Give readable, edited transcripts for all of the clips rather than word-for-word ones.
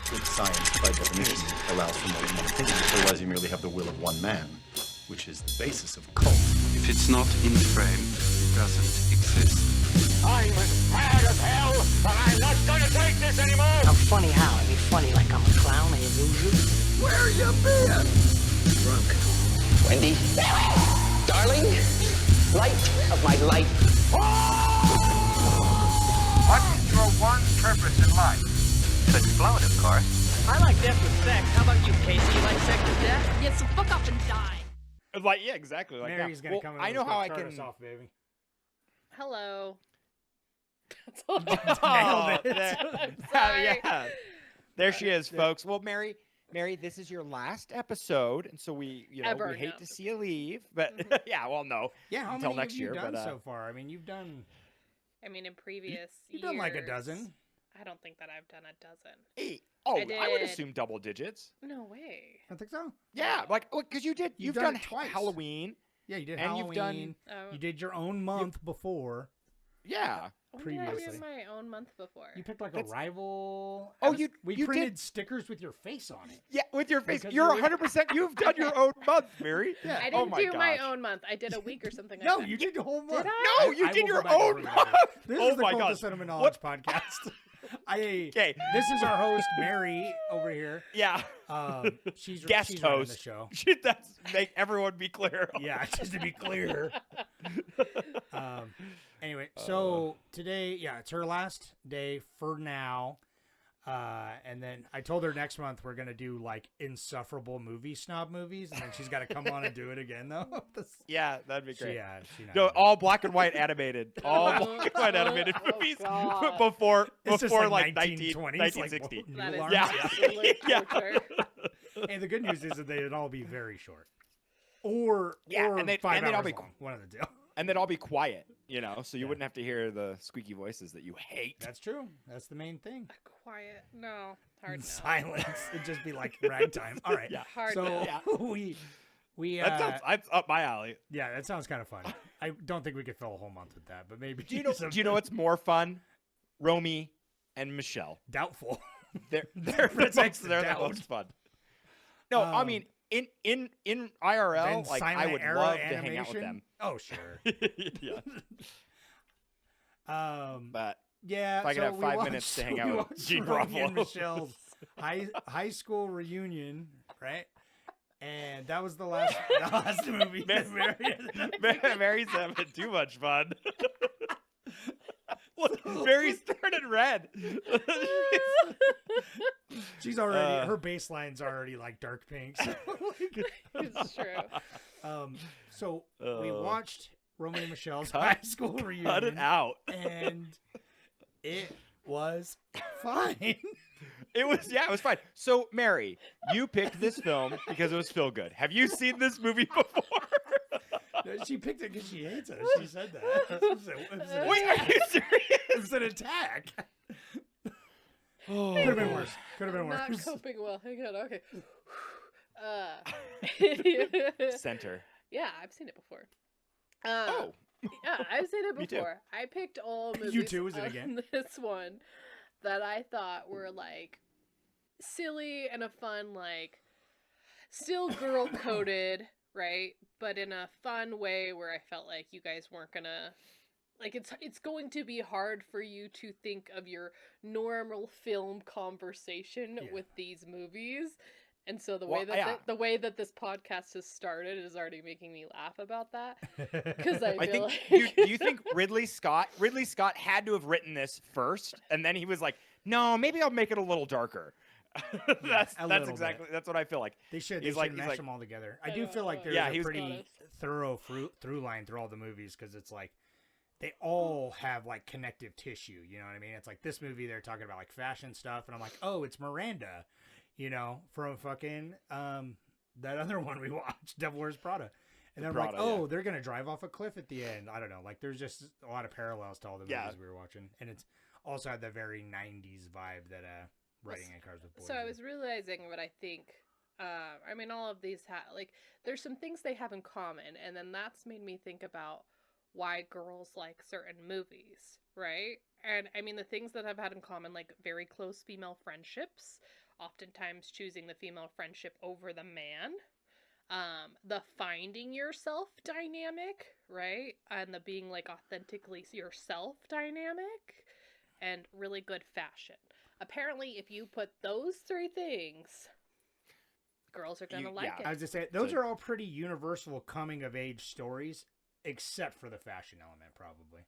Good science, by definition, allows for more than one opinion. Otherwise, you merely have the will of one man, which is the basis of cult. If it's not in frame, it doesn't exist. I'm as mad as hell, and I'm not gonna take this anymore! I'm funny how? I mean funny like I'm a clown, I amuse you? Where you been? Drunk. Wendy, darling, light of my life. What's your one purpose in life? To explode, of course. I like death with sex. How about you, Casey? You like sex with death? Yeah, so fuck up and die. Like, yeah, exactly. Like Mary's that. gonna come in. I know how I start can. us off, baby. Hello. That's all. Oh, I'm sorry. yeah. There she is, folks. Well, Mary, this is your last episode, and so we Ever, hate no. to see you leave, but yeah, well, no. Yeah, how until many next have you year. done but so far? I mean, you've done In previous you've done like a years, dozen. I don't think that I've done a dozen. Hey, I would did. assume double digits. No way. I think so. Yeah, like because you've You've done done it twice. Halloween. Yeah, you did And Halloween. you've done- Oh. You did your own month before. Yeah. When did I previously. do my own month before? You picked like That's- a rival. Oh, we you printed did- stickers with your face on it. Yeah, with your face. Because You're you- 100%. You've done your own month, Mary. Yeah. I Oh didn't my do my gosh. own month. I did a week or something. No, like that. you did the whole month. I? No, you I did will your go back and own prove it. month. This Oh is the my Cult gosh. of Cinema Knowledge podcast. Okay. This is our host Mary over here. Yeah. She's Guest she's running the host. show. That's make everyone be clear. Yeah, just to be clear. Anyway, so today, it's her last day for now. And then I told her next month we're gonna do like insufferable movie snob movies, and then she's got to come on and do it again though. Yeah, that'd be great. She not No, doing it. all black and white animated. All black and white animated Oh, movies God. before It's just like 1920s, 1960. like, That is Newell Yeah. Arms. absolute Yeah. torture. And the good news is that they'd all be very short, or and they'd 5 all hours be long. One of the two. And then I'll be quiet, so you wouldn't have to hear the squeaky voices that you hate. That's true. That's the main thing. Quiet. No. Hard no. Silence. It'd just be like ragtime. All right. Yeah. Hard So no. Yeah. we That's up my alley. yeah, that sounds kind of fun. I don't think we could fill a whole month with that, but maybe. Do you know what's more fun? Romy and Michele. Doubtful. They're That's next to the doubt. most fun. No, I mean in IRL, Then like I silent would era love to hang out with animation? them. Oh sure. Yeah, Um. but Yeah. if I could so have we 5 watched- minutes to hang we out with watched Gene Romy and Garofalo. Michelle's high school reunion, right? And that was the last movie. that Mary's having too much fun. Look, Mary's turning red. She's already her baseline's already like dark pink. So, It's true. so we watched Romy and Michelle's Cut- high school reunion. Cut it out. And it was fine. It was fine. So, Mary, you picked this film because it was feel good. Have you seen this movie before? She picked it because she hates us. She said that. It was Wait, are you serious? it was an attack. Could have been worse. Could have been Not worse. coping well. Hang on. Okay. Center. Yeah, I've seen it before. Oh. Yeah, I've seen it Me too. before. I picked all movies. You too, is it on again? This one that I thought were like silly and a fun, like still girl coded, right? But in a fun way where I felt like you guys weren't gonna like it's going to be hard for you to think of your normal film conversation with these movies. And so the way that this podcast has started is already making me laugh about that because I feel think. like Do you think Ridley Scott had to have written this first, and then he was like, "No, maybe I'll make it a little darker." That's little exactly that's what I feel like. They should He's mash them all together. I do feel like there's Yeah, a he was pretty honest. thorough through line through all the movies because it's like they all have like connective tissue. You know what I mean? It's like this movie they're talking about like fashion stuff, and I'm like, oh, it's Miranda, from fucking that other one we watched, Devil Wears Prada. And then I'm like, oh, they're gonna drive off a cliff at the end. I don't know. Like there's just a lot of parallels to all the movies we were watching, and it's also had that very '90s vibe that Writing in Cars with Boys. So I was realizing what I think. I mean, all of these there's some things they have in common, and then that's made me think about why girls like certain movies, right? And I mean, the things that I've had in common, like very close female friendships, oftentimes choosing the female friendship over the man. The finding yourself dynamic, right? And the being like authentically yourself dynamic, and really good fashion. Apparently, if you put those three things, girls are gonna like it. I was just saying, those are all pretty universal coming of age stories, except for the fashion element, probably.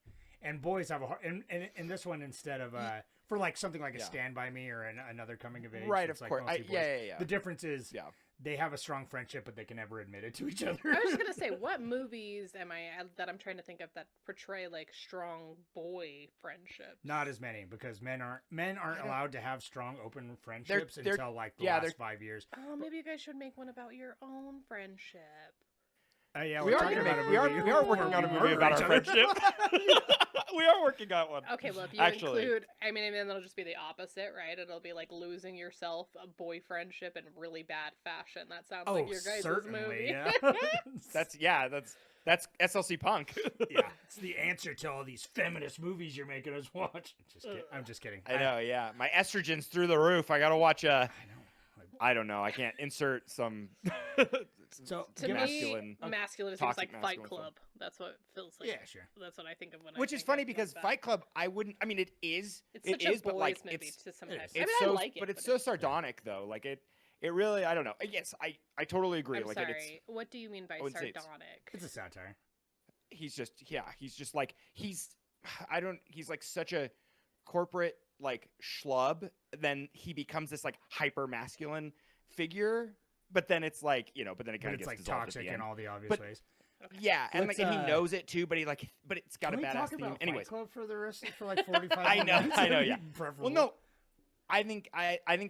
And boys have a hard, and this one, instead of for like something like a Stand By Me or another coming of age, Right, it's of like course. mostly boys. The difference is they have a strong friendship, but they can never admit it to each other. I was just gonna say, what movies am I that I'm trying to think of that portray like strong boy friendship? Not as many, because men aren't allowed to have strong open friendships until like the last 5 years. Oh, maybe you guys should make one about your own friendship. Yeah, we are working on a movie about our friendship. We are working on one. Okay, well, if you include, I mean, then it'll just be the opposite, right? It'll be like losing yourself, a boy friendship, and really bad fashion. That sounds like your guys' movie. Yeah. That's SLC Punk. Yeah, it's the answer to all these feminist movies you're making us watch. I'm just kidding. I know, yeah. My estrogen's through the roof. I gotta watch I don't know. I can't insert some. So to masculine, me, masculine seems like Fight Club. That's what it feels like. Yeah, sure. That's what I think of when. Which is funny because Fight Club, I wouldn't. I mean, it is. It's such a but boys like movie to sometimes. It's I mean, so, I like it, but it's so sardonic though. Like it really. I don't know. Yes, I totally agree. I'm like sorry. What do you mean by sardonic? It's a satire. He's just like he's like such a corporate like schlub. Then he becomes this like hyper masculine figure. But then it's like, but then it kind of gets like dissolved toxic at the in end. all the obvious ways. Yeah, and like and he knows it too, but he it's got a badass theme. Anyways, Fight Club for like 45 I minutes. know, yeah. Well, no, I think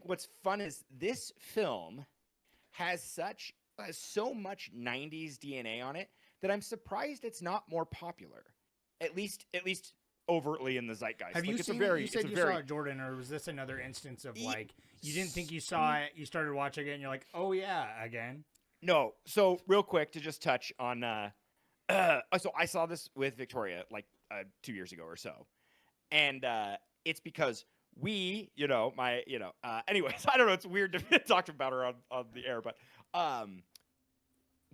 what's fun is this film has so much 90s DNA on it that I'm surprised it's not more popular. At least overtly in the zeitgeist. Have you seen it? You said you saw it, Jordan, or was this another instance of like you didn't think you saw it, you started watching it, and you're like, oh yeah, again? No. So real quick to just touch on, so I saw this with Victoria like 2 years ago or so, and it's because we, anyways, I don't know, it's weird to talk about her on the air, but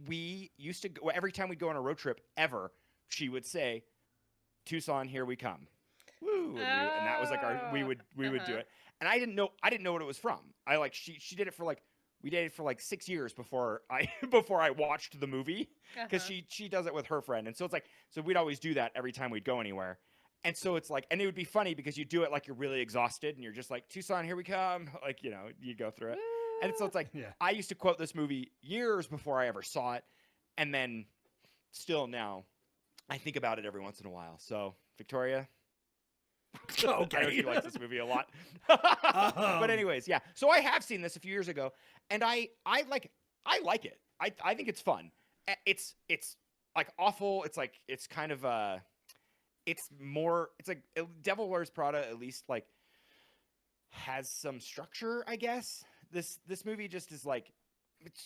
we used to go every time we'd go on a road trip ever. She would say, Tucson, here we come. Woo! And that was like we would do it. And I didn't know what it was from. She did it for we dated for 6 years before I watched the movie, because she does it with her friend. And so it's so we'd always do that every time we'd go anywhere. And so it's and it would be funny because you do it you're really exhausted and you're just like, Tucson, here we come. You go through it. And so it's I used to quote this movie years before I ever saw it. And then still now I think about it every once in a while. So, Victoria. Okay. I know she likes this movie a lot. But anyways, yeah. So I have seen this a few years ago, and I like it. I think it's fun. It's awful. It's kind of it's like Devil Wears Prada at least has some structure, I guess. This movie just is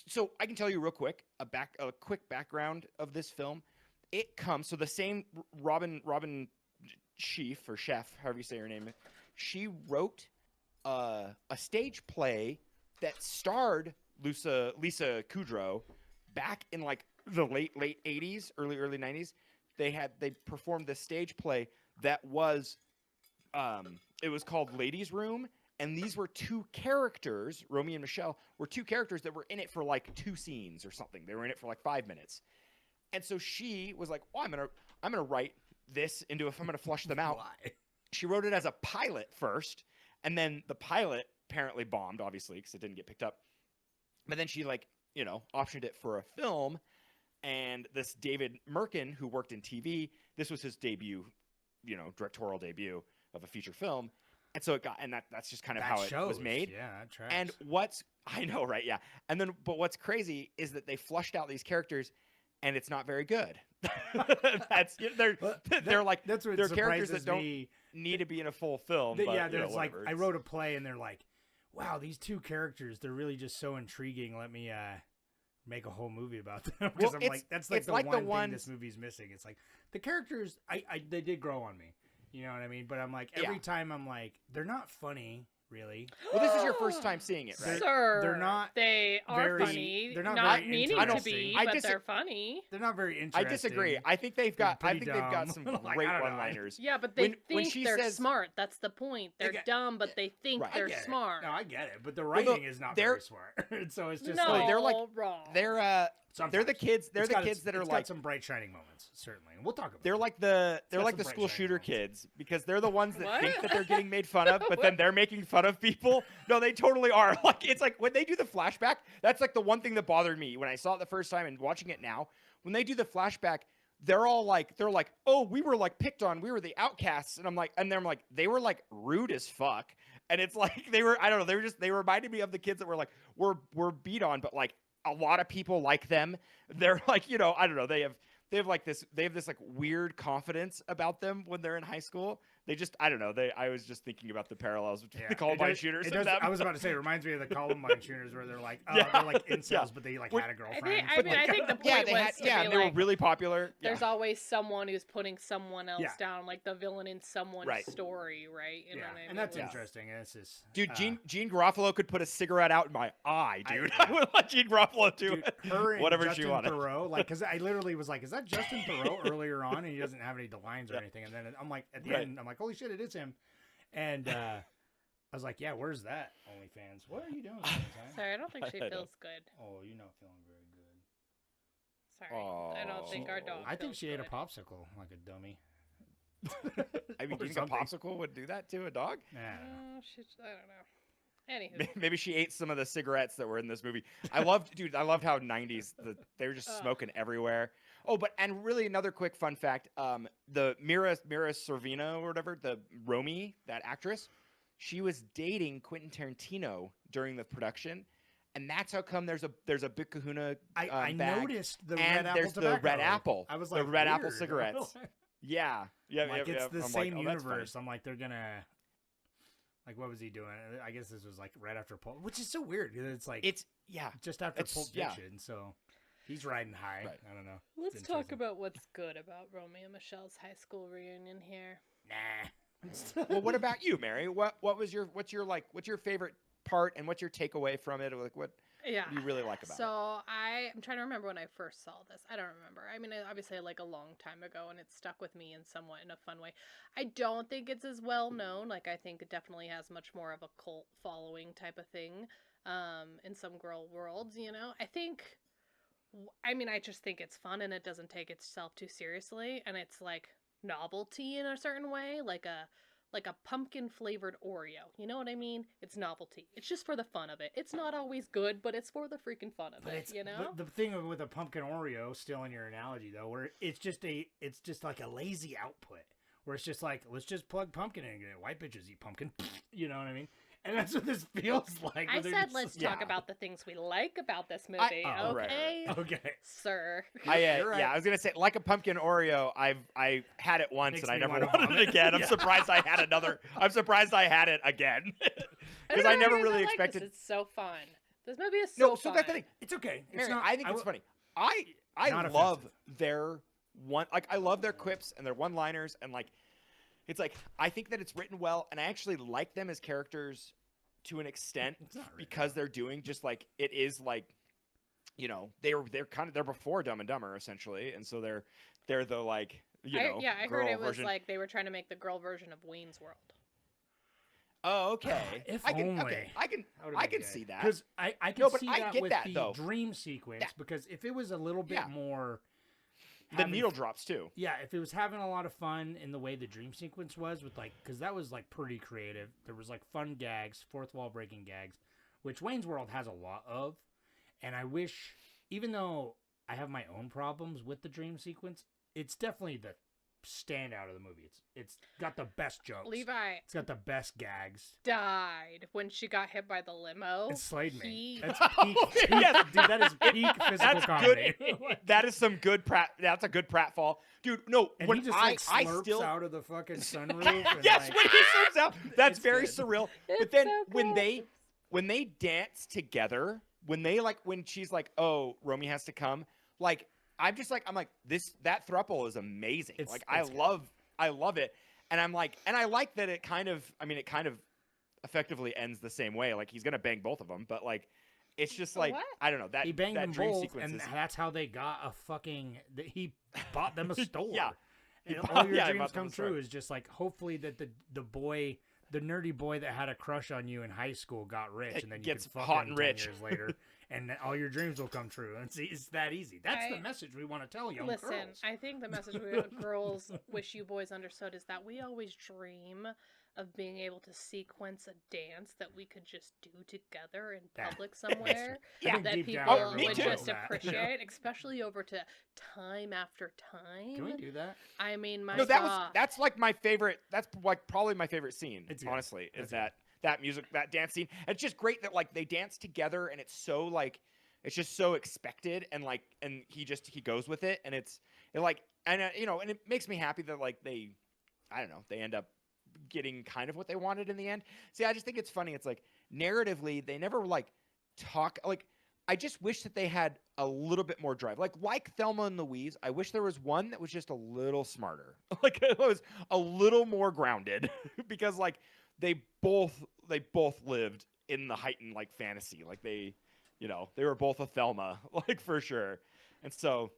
so I can tell you real quick a quick background of this film. It comes so the same Robin Sheaf or Chef, however you say her name. She wrote a stage play that starred Lisa Kudrow back in the late 80s, early 90s. They performed this stage play that was it was called Ladies' Room, and these were two characters, Romy and Michele, were two characters that were in it for 2 scenes or something. They were in it for 5 minutes. And so she was like, "Oh, I'm gonna write this I'm gonna flush them out." Why? She wrote it as a pilot first, and then the pilot apparently bombed, obviously, because it didn't get picked up. But then she optioned it for a film, and this David Merkin, who worked in TV, this was his debut, directorial debut of a feature film, and so that's just kind of how it was made. Yeah, that tracks. And I know, right? Yeah, but what's crazy is that they flushed out these characters. And it's not very good. They're characters that don't need to be in a full film. There's I wrote a play and they're like, wow, these two characters, they're really just so intriguing. Let me make a whole movie about them. Because that's the one thing this movie's missing. It's the characters, they did grow on me. You know what I mean? But I'm every time I'm they're not funny, really. Well, this is your first time seeing it, right? Sir, They're not They are very- funny. they're not not very meaning to interesting. be, I but dis- they're funny. They're not very I interesting. disagree. I think they've They're got. I pretty think they've got dumb. some Like, great I don't know. one-liners. Yeah, but they when think she they're says- smart. That's the point. They're get- dumb, but they think Right. I they're get it. smart. No, I get it, but the Well, writing is not they're- very smart. So it's just no, like they're like- wrong. They're sometimes. the kids. They're It's the got kids its- that are it's like got some bright shining moments, certainly. And we'll talk about. they're it. like the got some school bright shining shooter moments. kids because they're the ones that What? think that they're getting made fun of, but then they're making fun of people. No, they totally are. Like it's like when they do the flashback, that's like the one thing that bothered me when I saw it the first time and watching it now. When they do the flashback, they're like, oh, we were like picked on, we were the outcasts, and I'm like, they were like rude as fuck, and it's like they were, I don't know, they reminded me of the kids that were like, we're beat on, but like a lot of people like them. They're like, I don't know, they have this like weird confidence about them when they're in high school. They just, I don't know. I was just thinking about the parallels between the Columbine shooters and them. I was about to say, it reminds me of the Columbine shooters where they're like, they're like incels, but they like had a girlfriend. I think the point yeah, they was had, to yeah, be and they were like, really popular. there's always someone who's putting someone else Yeah. down, like the villain in someone's Right. story, right? You know what I mean? And that's Like, interesting. And it's just, Dude, Gene Garofalo could put a cigarette out in my eye, dude. I, yeah. would let Gene Garofalo do dude, it. her and Whatever Justin she wanted. Theroux, like, because I literally was like, is that Justin Theroux earlier on? And he doesn't have any lines or anything. And then I'm like, at the Right. end, I'm like, holy shit, it is him. And I was like, yeah, where's that, OnlyFans? What are you doing? Valentine? Sorry, I don't think she I know. feels good. Oh, you're not feeling very good. Sorry, I don't think our dog. I think feels she ate a good. popsicle like a dummy. I mean, Or eating a something. popsicle would do that to a dog? Nah, I don't know. I don't know. Anywho, Maybe she ate some of the cigarettes that were in this movie. I loved how 90s, they were just smoking everywhere. Oh, and really another quick fun fact, the Mira Sorvino or whatever, the Romy, that actress, she was dating Quentin Tarantino during the production. And that's how come there's a Big Kahuna I bag, noticed the and red apple there's the tobacco. red apple. I was the like, red apple weird. cigarettes. Yeah, Like it's the I'm same like, oh, that's funny. universe. I'm like, they're gonna. Like, what was he doing? I guess this was like right after Pulp, which is so weird because it's like just after it's- Pulp yeah. Fiction. So he's riding high. Right. I don't know. let's It's talk interesting. about what's good about Romy and Michelle's high school reunion here. Nah. Well, what about you, Mary? What's your favorite part and what's your takeaway from it? Like what Yeah. do you really like about it? So I'm trying to remember when I first saw this. I don't remember. I mean, obviously, like a long time ago, and it stuck with me in somewhat in a fun way. I don't think it's as well known. Like, I think it definitely has much more of a cult following type of thing, in some girl worlds. I just think it's fun, and it doesn't take itself too seriously, and it's like novelty in a certain way, like a pumpkin flavored Oreo. You know what I mean? It's novelty. It's just for the fun of it. It's not always good, but it's for the freaking fun of it, you know? But the thing with a pumpkin Oreo, still in your analogy though, where it's just like a lazy output, where it's just like, let's just plug pumpkin in it. White bitches eat pumpkin. You know what I mean? And that's what this feels like. I where they're said just- let's talk about the things we like about this movie, oh, right, okay? Okay. Sir. You're right. I was gonna say like a pumpkin Oreo. I had it once Makes and I me never wanna wanted vomit. it again. I'm Yeah. surprised I had another. I'm surprised I had it again because I never really expected. It's so fun. This movie is No, so so fun. that's the thing. It's okay. It's Mary, not. I think it's funny. I Not love offensive. their I love their quips and their one-liners and like it's like I think that it's written well and I actually like them as characters to an extent because they're doing just like it is like they're before Dumb and Dumber essentially and so they're the like I girl heard it was version. like they were trying to make the girl version of Wayne's World. Oh, okay. If I can only. okay, I can That would've I been can good. see that. Because I can No, but see I that get with that, the though. dream sequence. Yeah. Because if it was a little bit Yeah. more, The having- needle drops too. Yeah, if it was having a lot of fun in the way the dream sequence was, with like, because that was like pretty creative. There was like fun gags, fourth wall breaking gags, which Wayne's World has a lot of. And I wish, even though I have my own problems with the dream sequence, it's definitely the standout of the movie. It's got the best jokes. Levi It's got the best gags. died when she got hit by the limo. It slayed me. He- That's peak. Yes. Dude, that is peak physical That's comedy. good. That is some good That's a good pratfall, dude. No, And when he just I like I slurps still out of the fucking sunroof. And yes, like, when he slurps out, that's It's very good. surreal. But It's then so when they dance together, when she's like, "Oh, Romy has to come," like I'm like that throuple is amazing. It's Like good. I love it, and I'm like, and I like that it kind of effectively ends the same way. Like he's gonna bang both of them, but like it's just like What? I don't know that He banged that them dream both, sequence and is that's how they got a fucking. He bought them a store. Yeah. And He bought- all your yeah, he dreams bought them come a store. true is just like hopefully that the boy, the nerdy boy that had a crush on you in high school got rich, It and then you gets can fuck hot him and 10 rich. years later, and all your dreams will come true. And see, it's that easy. That's the I- message we want to tell young Listen, girls. I think the message we girls wish you boys understood is that we always dream of being able to sequence a dance that we could just do together in Yeah, public somewhere I think that deep people down Oh, me would too. just that, you know? appreciate, especially over to time after time. Can we do that? I mean, my no, God. that's like my favorite. That's like probably my favorite scene. It's good. Honestly, is It's good. that music, that dance scene. It's just great that like they dance together, and it's so like it's just so expected, and like and he goes with it, and it like and you know, and it makes me happy that like they, I don't know, they end up getting kind of what they wanted in the end. See, I just think it's funny. It's like narratively, they never like talk like. I just wish that they had a little bit more drive. Like Thelma and Louise, I wish there was one that was just a little smarter. Like it was a little more grounded because like they both lived in the heightened like fantasy. Like they, you know, they were both a Thelma, like for sure. And so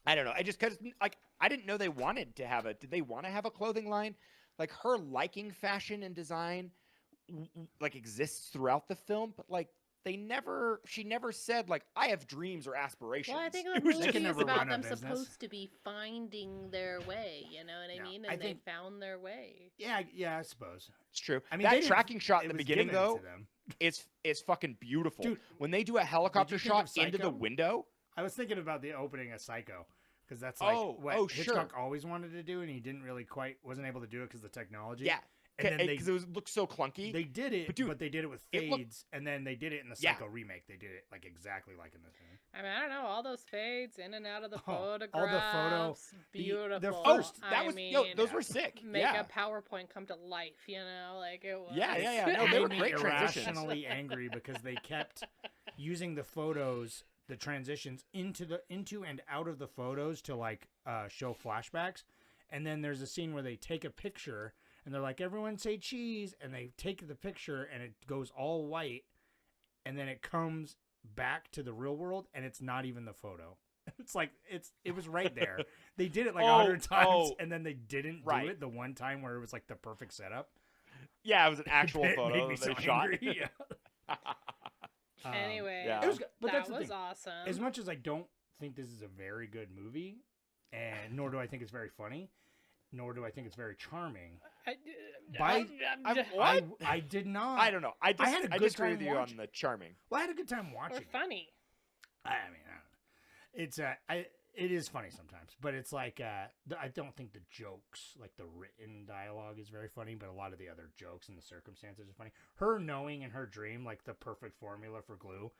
I don't know. I just cuz like I didn't know they wanted to have did they want to have a clothing line? Like her liking fashion and design like exists throughout the film, but like she never said like I have dreams or aspirations. Well, I think It the was movie just can is never about run a them business. supposed to be finding their way, you know what I Yeah, mean? I And think- they found their way. Yeah, I suppose. It's true. I mean, that they didn't- tracking shot in it the was beginning given though to them. is fucking beautiful. Dude, when they do a helicopter think shot of into the Psycho? window, I was thinking about the opening of Psycho because that's like what Hitchcock sure. always wanted to do, and he didn't really wasn't able to do it because of the technology. yeah, and then because it looked so clunky. they did it, But dude, but they did it with it looked- fades, and then they did it in the Yeah. Psycho remake. They did it like exactly like in this movie. I mean, I don't know, all those fades in and out of the Oh, all the photographs, the beautiful. first- that I was mean, those were sick. make yeah. a PowerPoint come to life, you know, like it was. Yeah. No, It they were made me great transitions. irrationally angry because they kept using the photos, the transitions into and out of the photos to like show flashbacks, and then there's a scene where they take a picture and they're like, "Everyone say cheese," and they take the picture and it goes all white, and then it comes back to the real world and it's not even the photo. It's like it was right there. They did it like 100 times, and then they didn't do right. it the one time where it was like the perfect setup. Yeah, it was an actual It photo made me that they so shot. angry. Yeah. Anyway, yeah. It was good, but that that's the was thing. awesome. As much as I don't think this is a very good movie, and nor do I think it's very funny, nor do I think it's very charming. I I did not. I don't know. I had a I good disagree time with you watching. on the charming. Well, I had a good time or watching. funny. I mean, I don't know. It's it is funny sometimes, but it's like I don't think the jokes, like the written dialogue, is very funny, but a lot of the other jokes and the circumstances are funny. Her knowing in her dream like the perfect formula for glue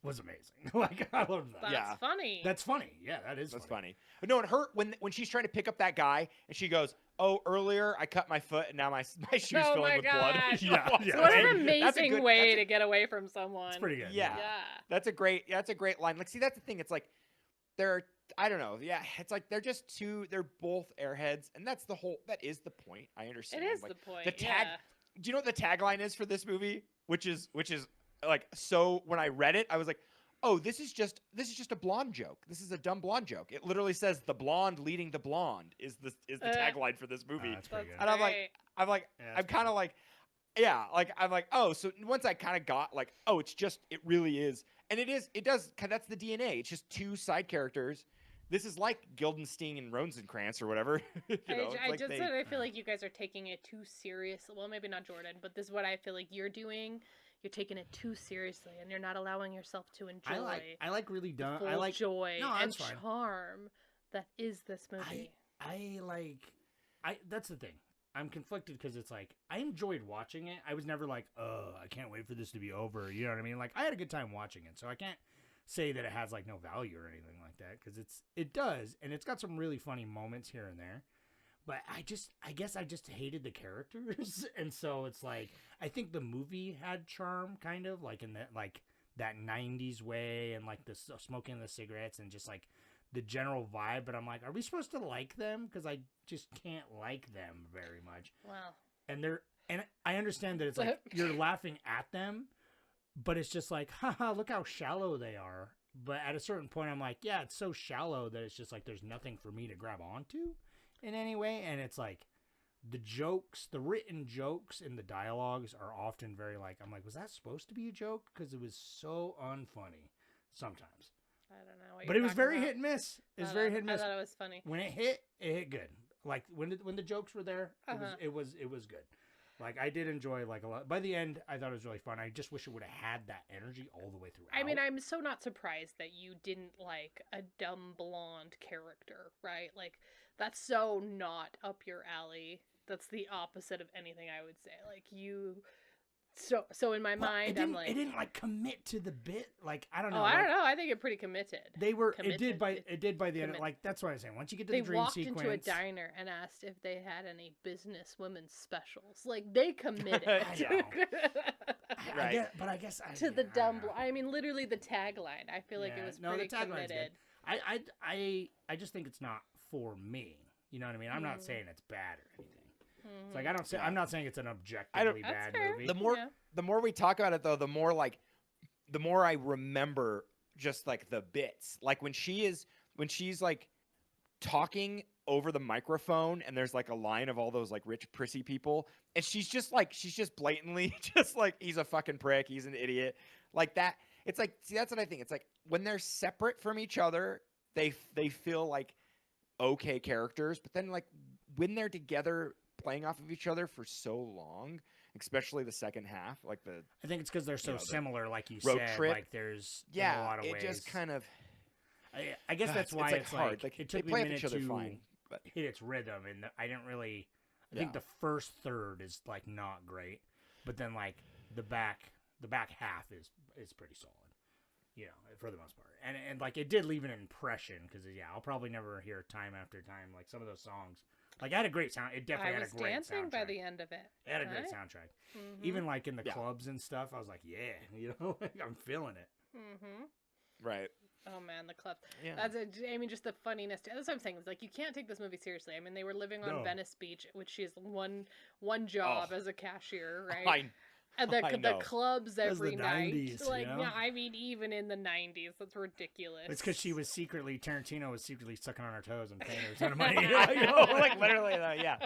was amazing. Like I love that. That's Yeah. funny. That's funny. Yeah, that is. That's funny. But no, and her when she's trying to pick up that guy and she goes, "Oh, earlier I cut my foot and now my shoe's Oh filling my with blood." gosh. Yeah, yeah. What an That's a amazing good- way that's a- to get away from someone. It's pretty good. Yeah. Yeah. That's a great line. Like, see, that's the thing. It's like I don't know. Yeah, it's like they're both airheads, and that is the point. I understand. It is like, the point. The tag. yeah. Do you know what the tagline is for this movie? Which is like, so when I read it, I was like, oh, this is just a blonde joke. This is a dumb blonde joke. It literally says the blonde leading the blonde is the tagline for this movie. That's pretty good. And I'm like, Yeah, I'm that's kind of like, yeah, like I'm like, oh, so once I kind of got like, oh, it really is, and it does. That's the DNA. It's just two side characters. This is like Guildenstern and Rosencrantz or whatever. You know, I it's like just said I feel like you guys are taking it too serious. Well, maybe not Jordan, but this is what I feel like you're doing. You're taking it too seriously, and you're not allowing yourself to enjoy I like really the dumb. full I like joy No, and that's fine. charm that is this movie. That's the thing. I'm conflicted because it's like I enjoyed watching it. I was never like, oh, I can't wait for this to be over. You know what I mean? Like I had a good time watching it, so I can't say that it has like no value or anything like that because it does, and it's got some really funny moments here and there. But I guess I just hated the characters, and so it's like I think the movie had charm, kind of like in that '90s way, and like the smoking the cigarettes and just like the general vibe. But I'm like, are we supposed to like them? Because I just can't like them very much. Well, And And I understand that it's like you're laughing at them, but it's just like, haha, look how shallow they are. But at a certain point, I'm like, yeah, it's so shallow that it's just like there's nothing for me to grab onto in any way. And it's like the jokes, the written jokes in the dialogues are often very like, I'm like, was that supposed to be a joke? Because it was so unfunny sometimes. I don't know. What But you're it was talking very about. hit and miss. It was very hit and miss. I thought it was funny. When it hit good. Like when the jokes were there, it was good. Like I did enjoy like a lot. By the end, I thought it was really fun. I just wish it would have had that energy all the way through. I mean, I'm so not surprised that you didn't like a dumb blonde character, right? Like that's so not up your alley. That's the opposite of anything I would say. Like you. So in my mind, I'm like, it didn't like commit to the bit. Like I don't know. Oh, I don't know. I think it pretty committed. They were. Committed. It did by the end. Like that's what I'm saying. Once you get to the dream sequence, they walked into a diner and asked if they had any business women's specials. Like they committed. Right. I guess to the dumb. I mean, literally the tagline. I feel like it was pretty committed. I just think it's not for me. You know what I mean? I'm not saying it's bad or anything. It's like I'm not saying it's an objectively bad movie. The more we talk about it though, the more I remember just like the bits. Like when she's like talking over the microphone and there's like a line of all those like rich prissy people and she's just blatantly just like he's a fucking prick, he's an idiot. Like that. It's like, see, that's what I think. It's like when they're separate from each other, they feel like okay characters, but then like when they're together playing off of each other for so long, especially the second half, like I think it's because they're so similar, like you road said. Trip. Like there's in a lot of ways. It just kind of. I guess that's why it's hard. Like, like it took me a minute to hit its rhythm, and I didn't really. I think the first third is like not great, but then like the back half is pretty solid. You know, for the most part, and like it did leave an impression because I'll probably never hear time after time like some of those songs. Like, it had a great sound. It definitely had a great soundtrack. I was dancing by the end of it. It had a great soundtrack. Mm-hmm. Even, like, in the clubs and stuff, I was like, yeah, you know, I'm feeling it. Mm-hmm. Right. Oh, man, the clubs. Yeah. I mean, just the funniness. That's what I'm saying. It's like, you can't take this movie seriously. I mean, they were living on Venice Beach, which she has one job as a cashier, right? And the clubs every night. 90s, like, you know? yeah, I mean, even in the 90s, that's ridiculous. It's because Tarantino was secretly sucking on her toes and paying her a ton of money. Like literally, yeah.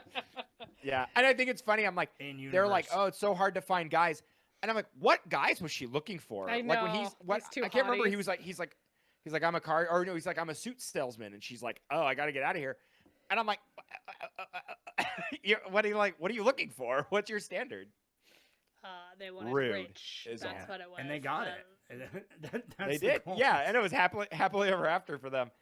Yeah. And I think it's funny. I'm like, they're like, oh, it's so hard to find guys. And I'm like, what guys was she looking for? I know. Like when I can't remember. He's like, I'm a car, or no, he's like, I'm a suit salesman. And she's like, oh, I got to get out of here. And I'm like, what are you looking for? What's your standard? They wanted rich. That's what it was. And they got it. They did. Yeah, and it was happily ever after for them.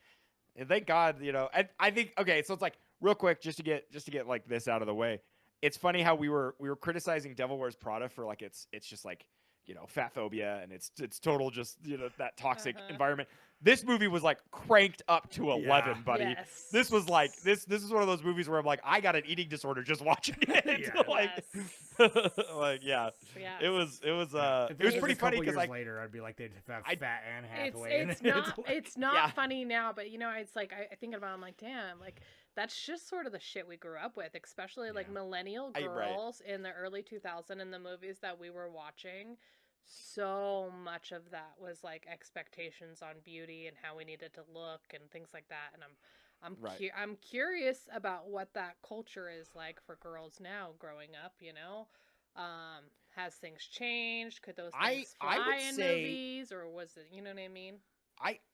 And thank God, you know. And I think so it's like real quick just to get like this out of the way. It's funny how we were criticizing Devil Wears Prada for like it's just like, you know, fat phobia and it's total just, you know, that toxic environment. This movie was like cranked up to 11, buddy. Yes. This was like this is one of those movies where I'm like, I got an eating disorder just watching it. It was pretty funny because like later I'd be like they'd have Fat Anne Hathaway. It's not funny now, but you know, it's like I think about it, I'm like, damn, like that's just sort of the shit we grew up with, especially like millennial girls in the early 2000s in the movies that we were watching. So much of that was like expectations on beauty and how we needed to look and things like that. And I'm curious about what that culture is like for girls now growing up. You know, has things changed? Could those things fly in movies, or was it? You know what I mean?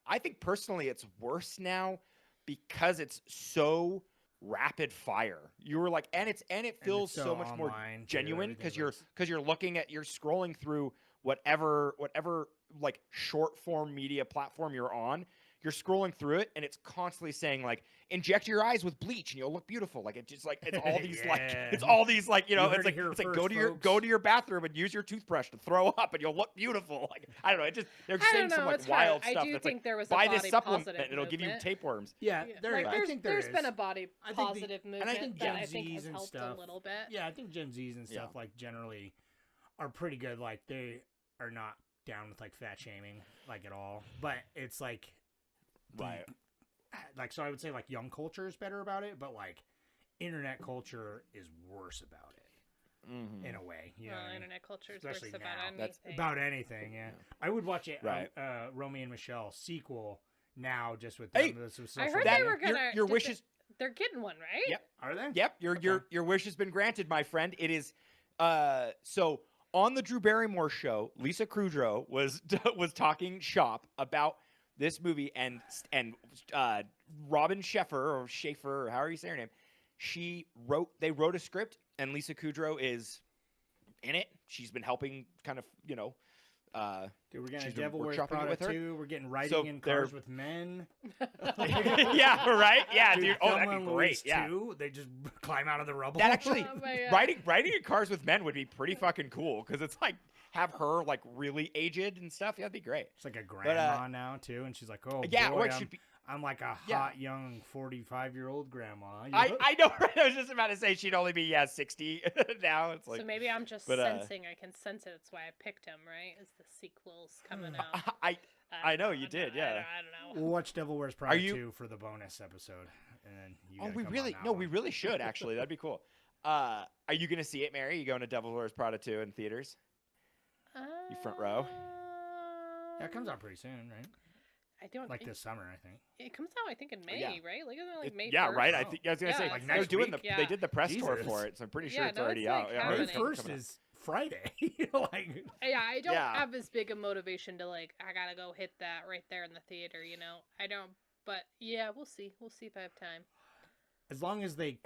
I think personally it's worse now because it's so rapid fire. You were like, and it feels so much more genuine because you're scrolling through whatever like short form media platform you're on. You're scrolling through it and it's constantly saying like, inject your eyes with bleach and you'll look beautiful. Like it's all these it's all these like, you know, it's like go to your bathroom and use your toothbrush to throw up and you'll look beautiful. Like I don't know, they're saying some like wild stuff. I do think there was a buy body this supplement positive and it'll give you tapeworms. Yeah, I think there's been a body positive movement, and I think Gen has Zs and helped stuff, a little bit. Yeah, I think Gen Zs and stuff like generally are pretty good. Like they are not down with like fat shaming like at all, but it's like. Right. Like, so I would say like young culture is better about it, but like internet culture is worse about it. in a way. You know Well, what I mean? internet culture is Especially works about now. anything. That's about anything. Yeah, I would watch it. Right. Romy and Michele sequel now, just with Hey, them. With I social heard media. they were gonna. your did wishes. They're getting one, right? Yep. Are they? Yep, your wish has been granted, my friend. It is so on the Drew Barrymore show, Lisa Kudrow was talking shop about this movie, and Robin Sheffer or Schaefer or however you say her name, they wrote a script, and Lisa Kudrow is in it. She's been helping kind of, Dude, we're getting she's a been Devil Wears workshopping it Prada with her. 2. We're getting writing So in they're- Cars with Men. yeah, right? Yeah, dude. Oh, Thelma that'd and be Louise great. Yeah. 2, they just climb out of the rubble. That actually Oh my God. writing in Cars with Men would be pretty fucking cool, because it's like have her like really aged and stuff. Yeah, that'd be great. She's like a grandma now too, and she's like, "Oh Yeah, boy, or it should be. I'm like a Yeah. hot young 45-year-old grandma." You know? I know. Right? I was just about to say she'd only be 60 now. It's like So maybe I'm just but, sensing. I can sense it. That's why I picked him. Right? Is the sequels coming out? I know you did. Yeah. I don't know. We'll watch Devil Wears Prada you- 2 for the bonus episode, and then you. Oh, gotta we come really on that no, one. we really should actually. That'd be cool. Are you gonna see it, Mary? You going to Devil Wears Prada 2 in theaters? You front row? Yeah, it comes out pretty soon, right? I don't Like it, this summer, I think. It comes out, I think, in May, Yeah. right? Like, isn't it like May? Yeah, 1st? right. I think I was gonna say Yeah, Like they're next doing week? the they did the press tour Jesus. for it, so I'm pretty sure Yeah, it's no, already it's, like, out. Yeah, happening. May coming 1st out. is Friday. like, Yeah, I don't Yeah. have as big a motivation to like. I gotta go hit that right there in the theater. I don't. But yeah, we'll see. We'll see if I have time. as long as they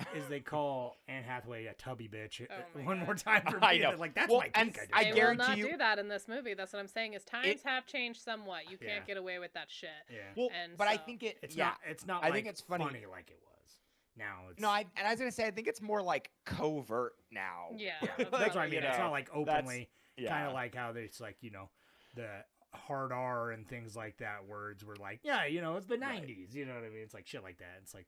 call Anne Hathaway a tubby bitch my one God. more time for I me, know. like that's Well, my and kink. I They guarantee will not you- do that in this movie. That's what I'm saying. Is times have changed somewhat. You can't Yeah. get away with that shit. Yeah. Well, And but I so- think It's yeah. not. It's not. I like think it's funny. like it was. Now it's No, and I was gonna say I think it's more like covert now. Yeah, that's what I You mean. It's know, not like that's- openly. Kind yeah. of like how there's like the hard R and things like that. Words were like, yeah, it's the '90s. You know what I mean? It's like shit like that. It's like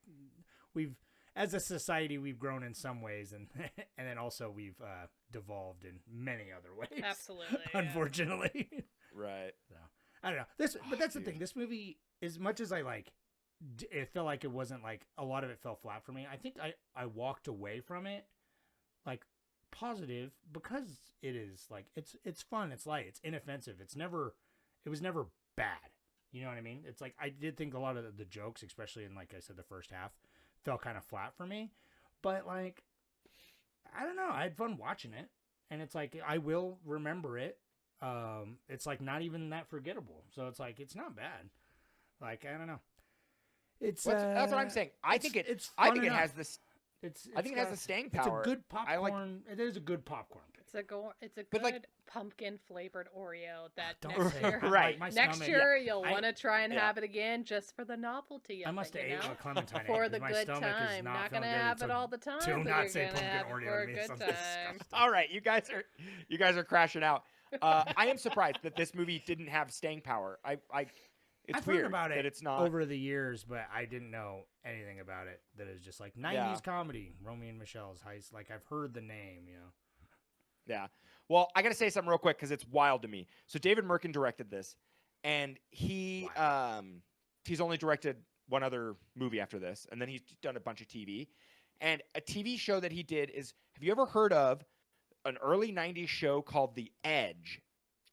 we've, as a society, we've grown in some ways, and and then also we've devolved in many other ways. Absolutely, yeah. Unfortunately. Right. So I don't know but that's the thing. This movie, as much as I it felt like it wasn't like a lot of it fell flat for me. I think I walked away from it like positive because it is like it's fun, it's light, it's inoffensive. It was never bad. You know what I mean? It's like I did think a lot of the jokes, especially in like I said the first half, fell kind of flat for me. But like I don't know, I had fun watching it, and it's like I will remember it. It's like not even that forgettable. So it's like it's not bad. Like I don't know. It's That's what I'm saying. I think it fun enough. has this. I think it has the staying power. It's a good popcorn. I like. It is a good popcorn pick. It's a But, good like- pumpkin flavored Oreo that Don't next say year, that. Right. My next stomach- year yeah. you'll I- want to try and yeah. have it again just for the novelty of I must have it. ate a clementine egg For because the my good stomach time. is not Not feeling gonna good, have so it all the time. do but not you're say gonna pumpkin have it Oreo for to a me. good Sounds time. disgusting. All right, you guys are crashing out. I am surprised that this movie didn't have staying power. It's I've weird heard about it that it's not. over the years, but I didn't know anything about it. That is just like 90s Yeah. comedy, Romy and Michelle's heist. Like I've heard the name, Yeah. Well, I got to say something real quick because it's wild to me. So David Merkin directed this, and he's only directed one other movie after this, and then he's done a bunch of TV. And a TV show that he did is, have you ever heard of an early '90s show called The Edge?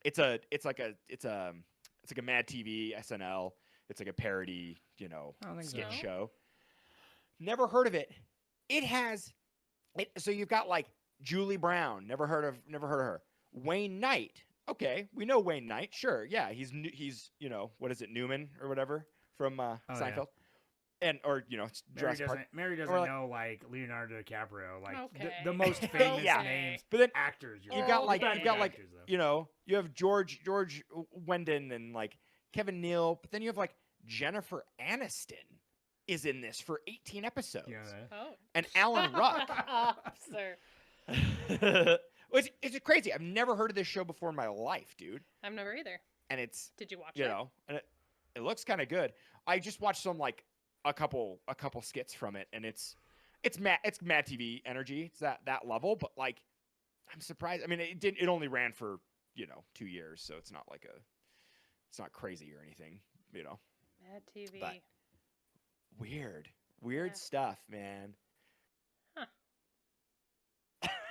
It's like a Mad TV SNL. It's like a parody, I don't think sketch so. show. Never heard of it. It has it. So you've got like Julie Brown. Never heard of her. Wayne Knight. Okay, we know Wayne Knight. Sure, yeah, he's what is it, Newman or whatever from Seinfeld, and it's Mary Jurassic Park. Mary doesn't Or like- know like Leonardo DiCaprio, like Okay. the most famous Yeah. names, But then actors. you've got like actors, though. you have George Wendon and like Kevin Neal, but then you have like Jennifer Aniston is in this for 18 episodes, You know that? Oh, and Alan Ruck. sir. It's crazy. I've never heard of this show before in my life, dude. I've never either. And it's Did you watch it? and it looks kind of good. I just watched some like a couple skits from it, and it's Mad TV energy. It's that level, but like I'm surprised. I mean, it only ran for 2 years, so it's not crazy or anything, Mad TV. But weird Yeah. stuff, man. Huh.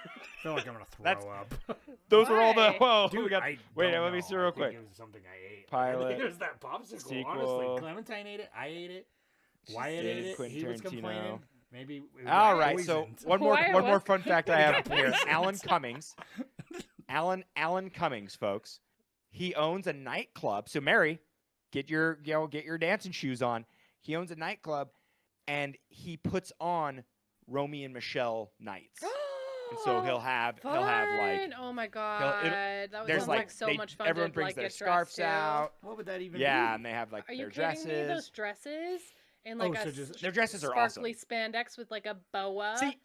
I feel like I'm gonna throw That's- up. Those were all the. Why? Whoa, Dude, we got. I Wait, don't let me know. see real I think quick. It was something I ate. Pilot, It was that popsicle. sequel. Honestly, Clementine ate it. I ate it. Wyatt ate it. Quentin He was Tarantino. complaining. Maybe. We All got right, so poisoned. one more Why fun fact I have got here. poisoned. Alan Cummings. Alan Cummings, folks. He owns a nightclub. So Mary, get your dancing shoes on. He owns a nightclub, and he puts on Romy and Michele nights. And so he'll have like Fun! Oh my god, that would there's sound like like so they- much fun. everyone to, brings like, their get scarves dressed to. out. What would that even Yeah, be? and they have like Are their you kidding me? Those dresses. dresses and like Oh, a so just- Their dresses are awesome. sparkly spandex with like a boa. See,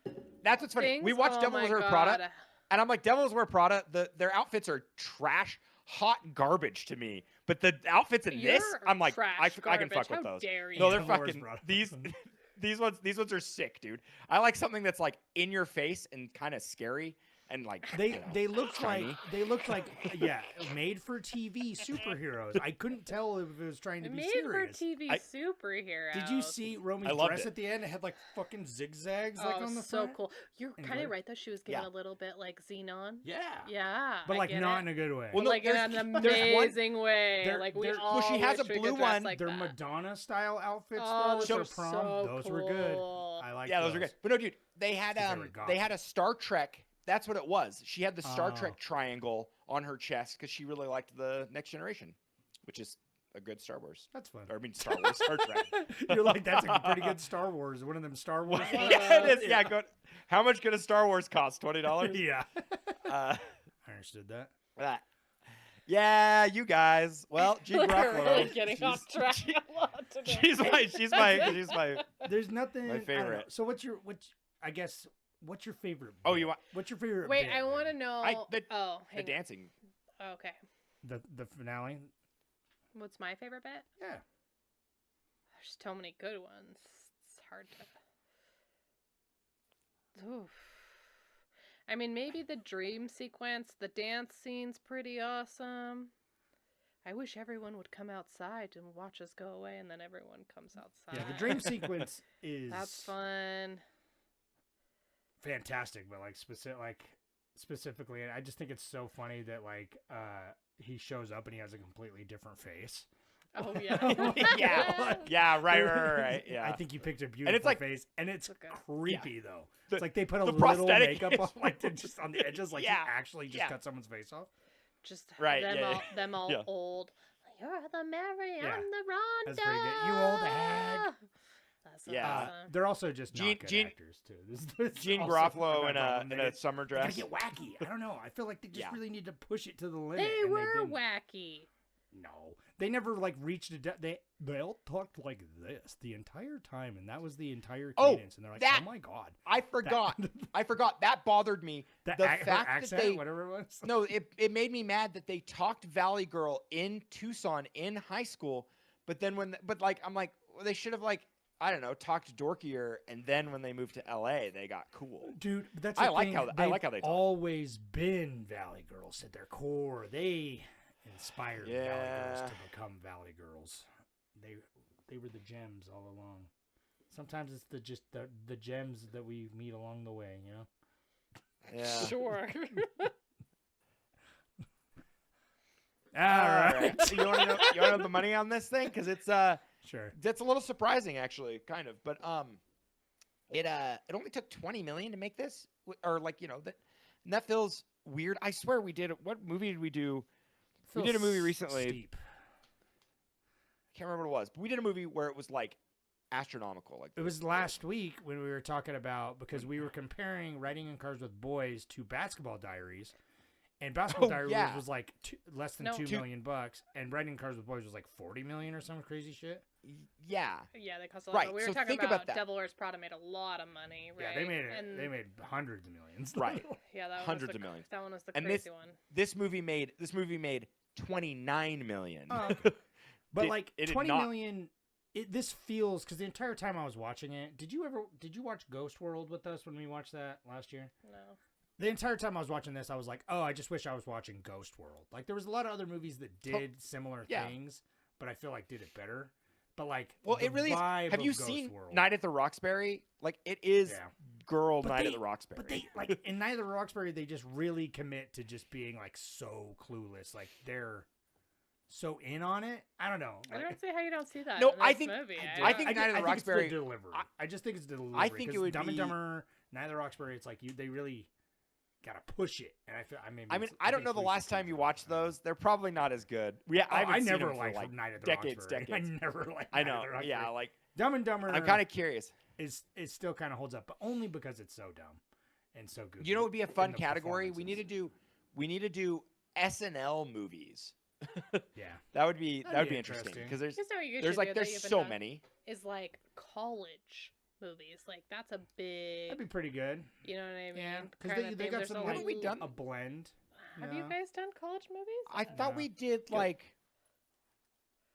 that's what's funny. We things? watched Oh Devils my Wear God. Prada, and I'm like, Devils Wear Prada. Their outfits are trash, hot garbage to me. But the outfits in this, You're I'm like, trash I can garbage. fuck with How those. dare No, you. they're Devil Wears fucking Prada. these ones are sick, dude. I like something that's like in your face and kind of scary and like They looked shiny. like yeah, made for TV superheroes. I couldn't tell if it was trying to be Made serious. for TV superheroes. Did you see Romy's I loved dress it. at the end? It had like fucking zigzags Oh, like on the so front. cool. You're And kind of like- right though. She was getting Yeah. a little bit like Xenon. Yeah. Yeah, But I like get not it. in a good way. Well, no, like in there's- an there's one- amazing way. there- Like we there- all. well, she has wish a we blue could dress one. Like Their that. Madonna style outfits Oh, though, those with her were prom, so those were good. cool. I like Yeah, those are good. But no, dude, they had Because they were they had gothic. a Star Trek. That's what it was. She had the Star Oh. Trek triangle on her chest because she really liked the Next Generation, which is a good Star Wars. That's fun. Or I mean Star Wars, Star Trek. You're like, that's a pretty good Star Wars. One of them Star Wars. Yeah, it is. Yeah, go. How much could a Star Wars cost? $20. Yeah. Uh, I understood that. that. Yeah, you guys. Well, Gene We're Gruffalo. really getting off track a lot today. She's my. There's nothing. My I don't know. favorite. So what's your favorite? Oh, bit? you want What's your favorite? Wait, bit, I want to then? know. the oh, the hang on. dancing. Okay. the finale. What's my favorite bit? Yeah. There's so many good ones. It's hard to. Oof. I mean, maybe the dream sequence, the dance scene's pretty awesome. I wish everyone would come outside and watch us go away, and then everyone comes outside. Yeah, the dream sequence is That's fun. fantastic, but specifically, I just think it's so funny that he shows up and he has a completely different face. Oh yeah. Yeah, right. Yeah. I think you picked a beautiful like- face, and it's Okay. creepy though. The- It's like they put a the little prosthetic makeup is on, like they're just on the edges, like Yeah. you actually just Yeah. cut someone's face off. Just Right, them yeah, all, yeah. them all Yeah. old. You're the Mary, Yeah. I'm the Rhonda. That's pretty good. You old hag. That's Yeah. awesome. They're also just not Gene- good Gene- actors too. This Gene also Garofalo my in problem. a They summer gotta dress. get wacky. I don't know. I feel like they just Yeah. really need to push it to the limit. They and were didn't. wacky. No, they never reached a. They all talked like this the entire time, and that was the entire Oh, cadence. And they're like, that- "Oh my god!" I forgot. I forgot. That bothered me. The fact her that accent, they whatever it was. no, it made me mad that they talked Valley Girl in Tucson in high school, but then I'm like, well, they should have I don't know, talked dorkier, and then when they moved to LA, they got cool. Dude, that's I the like thing. how they talk. always been Valley Girls at their core. They inspired Valley Girls Yeah. to become Valley Girls. They were the gems all along. Sometimes it's the gems that we meet along the way, you know. Yeah. Sure. All right. You want to know the money on this thing? Because it's Sure. that's a little surprising actually, kind of. But it only took $20 million to make this, or and that feels weird. I swear we did. What movie did we do? We did a movie recently. Steep. Can't remember what it was, but we did a movie where it was astronomical. It was last week when we were talking about, because we were comparing Writing in Cars with Boys to Basketball Diaries, and Basketball Diaries yeah. was less than No. $2 million, and Writing in Cars with Boys was like $40 million or some crazy shit. Yeah. Yeah, they cost a lot. Right, But we were so talking think about about that. Devil Wears Prada made a lot of money, right? Yeah, they made it. And They made hundreds of millions. Right. yeah, that hundreds one was of millions. That one was the And crazy one. This movie made $29 million. Oh. But it did 20 not- million. This feels, because the entire time I was watching it, did you watch Ghost World with us when we watched that last year? No. The entire time I was watching this, I was like, oh, I just wish I was watching Ghost World. There was a lot of other movies that did similar yeah. things, but I feel did it better. But Well, the it really is. vibe Have of you Ghost seen World, Night at the Roxbury? It is Yeah. girl But Night they- at the Roxbury. But they like in Night of the Roxbury, they just really commit to just being like so clueless. Like they're so in on it. I don't know. I Like, don't see how you don't see that. No, in I this think- movie. I think I Night of the think Roxbury- it's the delivery. I just think it's the delivery. I think it 'cause would Dumb and be- Dumber, Night of the Roxbury. It's like they really gotta push it. And I feel. I mean, I don't know the last time you watched those. They're probably not as good. Yeah, I haven't seen never them for liked like Night of the decades, Roxbury. decades. I never liked. I Night know. of the Roxbury. Yeah, like Dumb and Dumber. I'm kind of curious. Is it still kind of holds up, but only because it's so dumb and so good. You know, what would be a fun category. We need to do SNL movies. Yeah, That would be That'd be interesting interesting. because there's Here's what you there's should like do that you there's haven't so done, many. is like college movies. Like that's a big. that'd be pretty good. You know what I mean? Yeah, because Kinda they theme. got There's some a like Haven't we done- a blend. Have you know? guys done college movies? I thought No. we did like.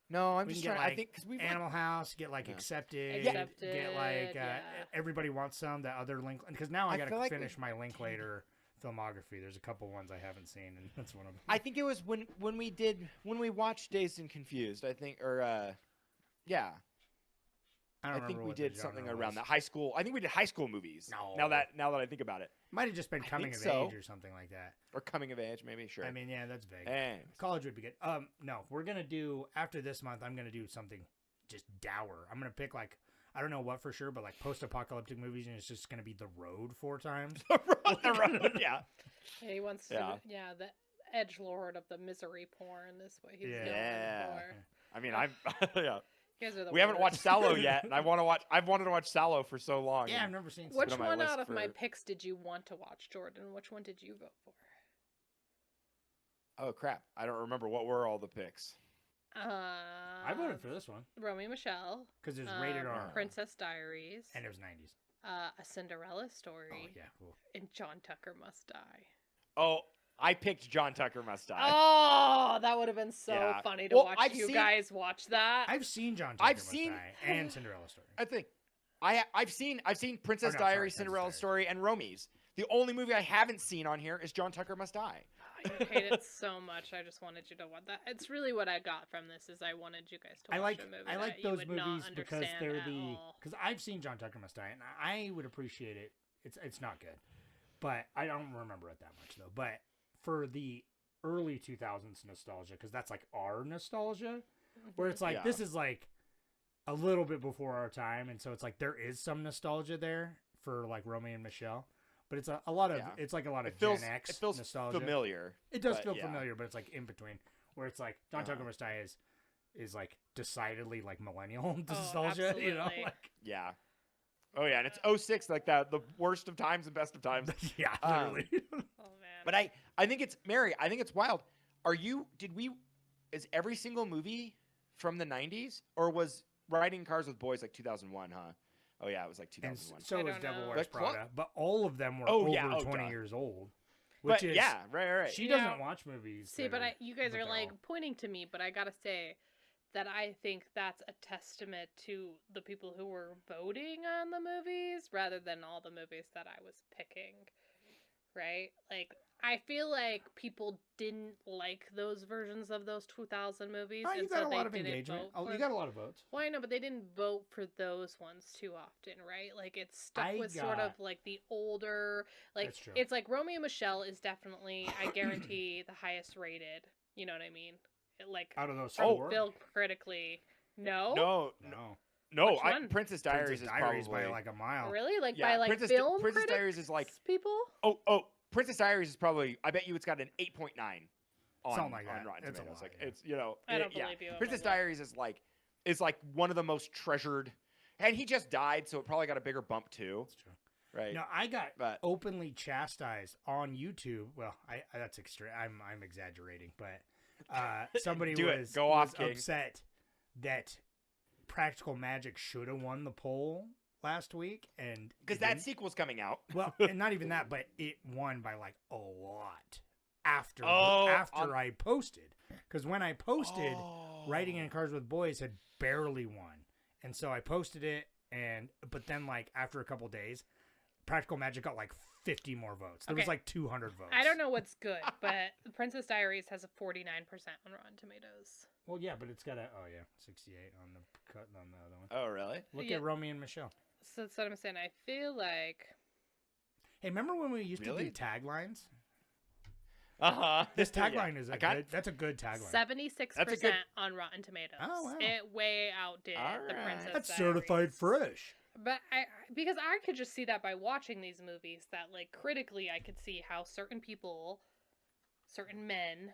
No, I'm We just can trying. get, I like, think because we Animal House, get like Yeah. accepted, Accepted, get like yeah. everybody wants some. That other link because now I I gotta feel like we finish my Linklater filmography. There's a couple ones I haven't seen, and that's one of them. I think it was when we watched Dazed and Confused. I think yeah. I I don't think remember we what the did something genre around was. that high school. I think we did high school movies. No. Now that I think about it, Might have just been I coming think of so. age or something like that. or coming of age, maybe. Sure. I mean, yeah, that's vague. and College would be good. No, we're gonna do after this month. I'm gonna do something just dour. I'm gonna pick like I don't know what for sure, but like post-apocalyptic movies, and it's just gonna be The Road 4 times. the road, yeah. Yeah, he wants to. Yeah. Yeah, the edge lord of the misery porn is what he's Yeah. going Yeah. for. I mean, I'm yeah. You guys are the We haven't watched worst. Sallow yet, and I've wanted to watch Sallow for so long. Yeah, I've and- never seen. Which on my one list out of my for- picks did you want to watch, Jordan? Which one did you vote for? Oh crap! I don't remember what were all the picks. I voted for this one Romy and Michele. because it was rated R, Princess Diaries. and it was 90s. A Cinderella Story. Oh yeah, cool. And John Tucker Must Die. Oh, I picked John Tucker Must Die. Oh, that would have been so Yeah. funny to Well, watch I've you seen- guys watch that. I've seen John. I've Tucker Must seen- Die and Cinderella Story. I think I've seen Princess Oh, no, sorry, Diaries, Princess Cinderella Diaries. Story, and Romy's. The only movie I haven't seen on here is John Tucker Must Die. I hate it so much. I just wanted you to watch that. It's really what I got from this is I wanted you guys to watch a movie I like that you those would not movies because understand they're at the all. because I've seen John Tucker Must Die and I would appreciate it. It's not good, but I don't remember it that much though. But for the early 2000s nostalgia, because that's like our nostalgia, where it's like Yeah. this is like a little bit before our time, and so it's like there is some nostalgia there for like Romy and Michele. But it's a lot of Yeah. it's like a lot of It feels Gen X it feels nostalgia. familiar. It does but feel yeah. familiar, but it's like in between, where it's like John Tucker Must Die is like decidedly like millennial nostalgia, you know? absolutely. Like, Yeah. Oh yeah, and it's 06, like the worst of times and best of times. yeah, Um, literally. Oh man. But I think it's Mary. I think it's wild. Is every single movie from the 90s, or was Riding Cars with Boys like 2001? Huh? Oh yeah, it was like and 2001. so I was don't Devil know. Wears But Cla- Prada, but all of them were Oh, over yeah, 20 duh. years old. Which But is yeah, right. she You doesn't know- watch movies. See, that but are- you guys but are they're like all- pointing to me, but I gotta say that I think that's a testament to the people who were voting on the movies rather than all the movies that I was picking. Right? Like, I feel like people didn't like those versions of those 2000 movies. Oh, you and got so a they lot of didn't engagement. vote Oh, for you got a lot of votes. Well, I know, but they didn't vote for those ones too often, right? Like it's stuck I with sort of got- like the older, like That's true. it's like Romeo and Michelle is definitely, I guarantee, the highest rated. You know what I mean? Like Out of those Oh, four, Bill critically, no, No. Which one? Princess Diaries Princess is Diaries probably by like a mile. really, like Yeah, by like Princess film Diaries critics, is like- people. Oh, Princess Diaries is probably. I bet you it's got an 8.9 on Something like on that. Rotten It's a Tomatoes. lot, Like yeah. it's I don't yeah. believe you. Princess about that. Diaries is like one of the most treasured, and he just died, so it probably got a bigger bump too, That's true. right? No, I got But- openly chastised on YouTube. Well, I that's extreme. I'm exaggerating, but somebody Do it. was, Go was off, King. upset that Practical Magic should have won the poll last week, and Because it that didn't. sequel's coming out. Well, and not even that, but it won by like a lot after Oh, after I posted. Because when I posted, Oh. Writing in Cars with Boys had barely won, and so I posted it, but then like after a couple days, Practical Magic got like 50 more votes. There was Okay. like 200 votes. I don't know what's good, but Princess Diaries has a 49% on Rotten Tomatoes. Well, yeah, but it's got 68 on the cut on the other one. Oh, really? Look Yeah. at Romy and Michele. So that's what I'm saying. I feel like Hey, remember when we used to Really? do taglines? This This tagline is that's a good tagline. 76% That's a good- on Rotten Tomatoes. Oh, wow. It way outdid The Alright. Princess That's Diaries. certified fresh. But because I could just see that by watching these movies, that like critically I could see how certain people, certain men,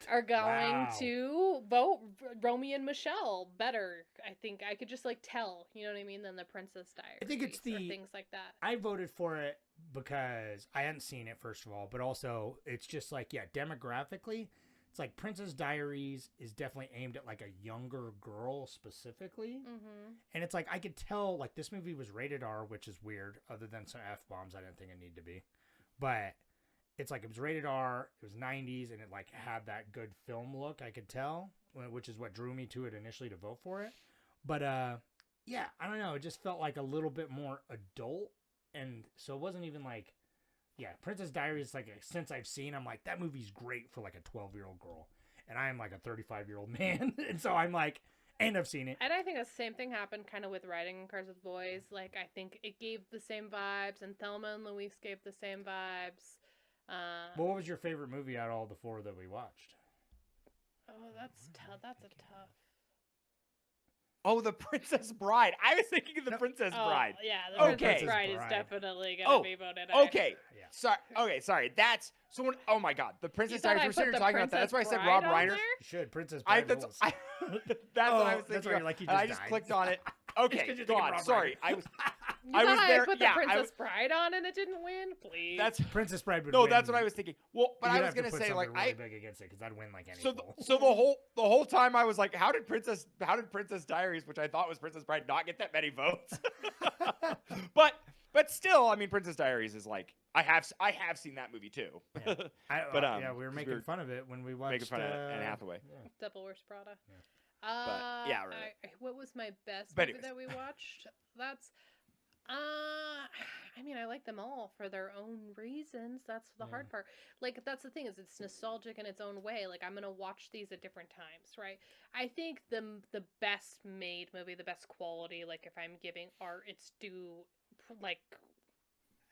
are going Wow. to vote Romy and Michele better. I think I could just like tell, you know what I mean, than The Princess Diaries. I think it's or the- things like that. I voted for it because I hadn't seen it, first of all, but also it's just like, yeah, demographically, it's like Princess Diaries is definitely aimed at like a younger girl specifically. Mm-hmm. And it's like, I could tell like this movie was rated R, which is weird, other than some F-bombs I didn't think it needed to be. But it's like it was rated R, it was 90s, and it like had that good film look, I could tell, which is what drew me to it initially to vote for it. But yeah, I don't know, it just felt like a little bit more adult. And so it wasn't even like, yeah, Princess Diaries, like, since I've seen, I'm like, that movie's great for like a 12-year-old girl. And I am like a 35-year-old man. And so I'm like, and I've seen it. And I think the same thing happened kind of with Riding in Cars with Boys. Like, I think it gave the same vibes, and Thelma and Louise gave the same vibes. Well, what was your favorite movie out of all the four that we watched? Oh, that's tough. That's a tough. Oh, The Princess Bride. I was thinking of The Princess Bride. Oh, yeah, The Okay. Princess Bride is Bride. definitely gonna be voted out. Okay. Yeah. Sorry. Okay, sorry. That's someone. Oh my God, The Princess thought Diaries. I We're sitting put here The talking about that. That's why I Princess said Rob Bride on Reiner. there? You should. Princess I, Bride that's rules. I, that's what I was Oh, that's thinking. right, of. like you And I just just died. clicked on it. It's Okay, 'cause you're go thinking on. Rob Sorry, Reiner. I was. You I was thought there. I put yeah, The I Princess was, Bride on and it didn't win? Please. that's Princess Bride would no. win. That's what I was thinking. Well, but You'd I was have to gonna put say like something really I. big against it because I'd win like any So, poll. so the whole time I was like, how did Princess Diaries, which I thought was Princess Bride, not get that many votes? but still, I mean, Princess Diaries is like I have seen that movie too. Yeah. But, yeah, we were 'cause making we were fun of it when we watched. making fun of Anne Hathaway. Yeah. Devil Wears Prada. But, yeah, right. What was my best But movie anyways. that we watched? That's I mean, I like them all for their own reasons. That's the hard part. Like, that's the thing, is it's nostalgic in its own way. Like, I'm gonna watch these at different times, right? I think the best made movie, the best quality, like if I'm giving art its due, like,